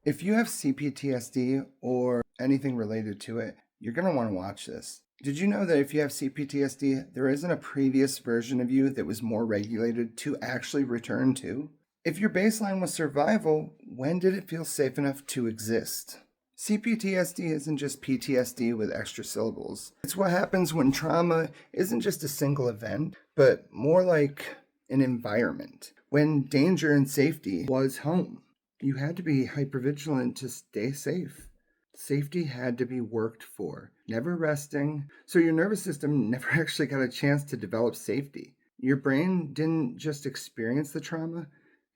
If you have CPTSD or anything related to it, you're going to want to watch this. Did you know that if you have CPTSD, there isn't a previous version of you that was more regulated to actually return to? If your baseline was survival, when did it feel safe enough to exist? CPTSD isn't just PTSD with extra syllables. It's what happens when trauma isn't just a single event, but more like an environment. When danger and safety was home. You had to be hypervigilant to stay safe. Safety had to be worked for, never resting, so your nervous system never actually got a chance to develop safety. Your brain didn't just experience the trauma,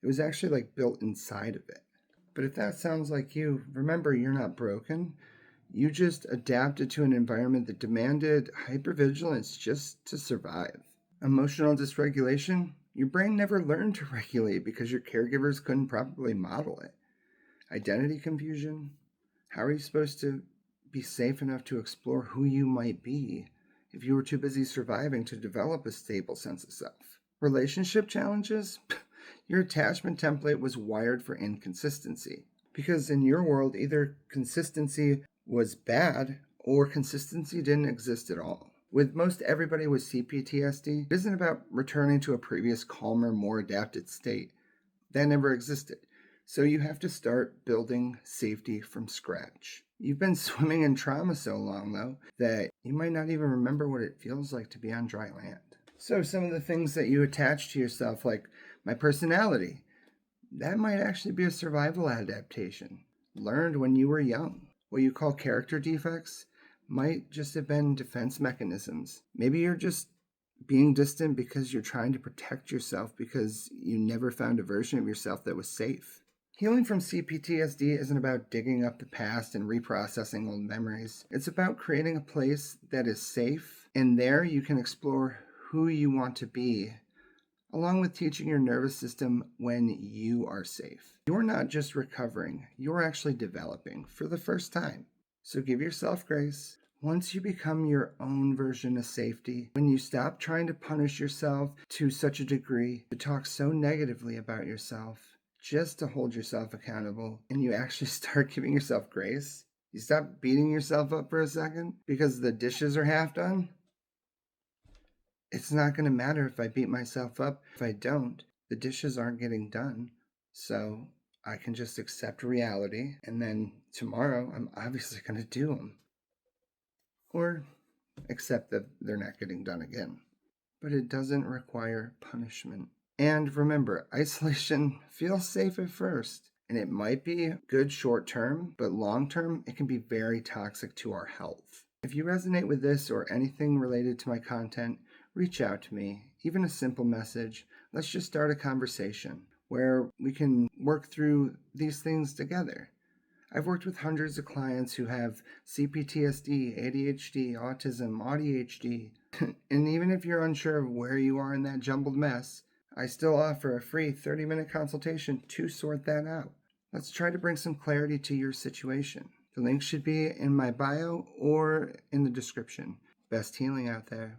it was actually like built inside of it. But if that sounds like you, remember you're not broken. You just adapted to an environment that demanded hypervigilance just to survive. Emotional dysregulation? Your brain never learned to regulate because your caregivers couldn't properly model it. Identity confusion? How are you supposed to be safe enough to explore who you might be if you were too busy surviving to develop a stable sense of self? Relationship challenges? Your attachment template was wired for inconsistency. Because in your world, either consistency was bad or consistency didn't exist at all. With most everybody with CPTSD, it isn't about returning to a previous calmer, more adapted state. That never existed. So you have to start building safety from scratch. You've been swimming in trauma so long, though, that you might not even remember what it feels like to be on dry land. So some of the things that you attach to yourself, like my personality, that might actually be a survival adaptation, learned when you were young. What you call character defects might just have been defense mechanisms. Maybe you're just being distant because you're trying to protect yourself because you never found a version of yourself that was safe. Healing from CPTSD isn't about digging up the past and reprocessing old memories. It's about creating a place that is safe, and there you can explore who you want to be, along with teaching your nervous system when you are safe. You're not just recovering, you're actually developing for the first time. So give yourself grace. Once you become your own version of safety, when you stop trying to punish yourself to such a degree, to talk so negatively about yourself, just to hold yourself accountable, and you actually start giving yourself grace, you stop beating yourself up for a second because the dishes are half done. It's not going to matter if I beat myself up. If I don't, the dishes aren't getting done. So I can just accept reality, and then tomorrow I'm obviously going to do them. Or accept that they're not getting done again. But it doesn't require punishment. And remember, isolation feels safe at first, and it might be good short term, but long term, it can be very toxic to our health. If you resonate with this or anything related to my content, reach out to me, even a simple message. Let's just start a conversation where we can work through these things together. I've worked with hundreds of clients who have CPTSD, ADHD, autism, ADHD, and even if you're unsure of where you are in that jumbled mess, I still offer a free 30-minute consultation to sort that out. Let's try to bring some clarity to your situation. The link should be in my bio or in the description. Best healing out there.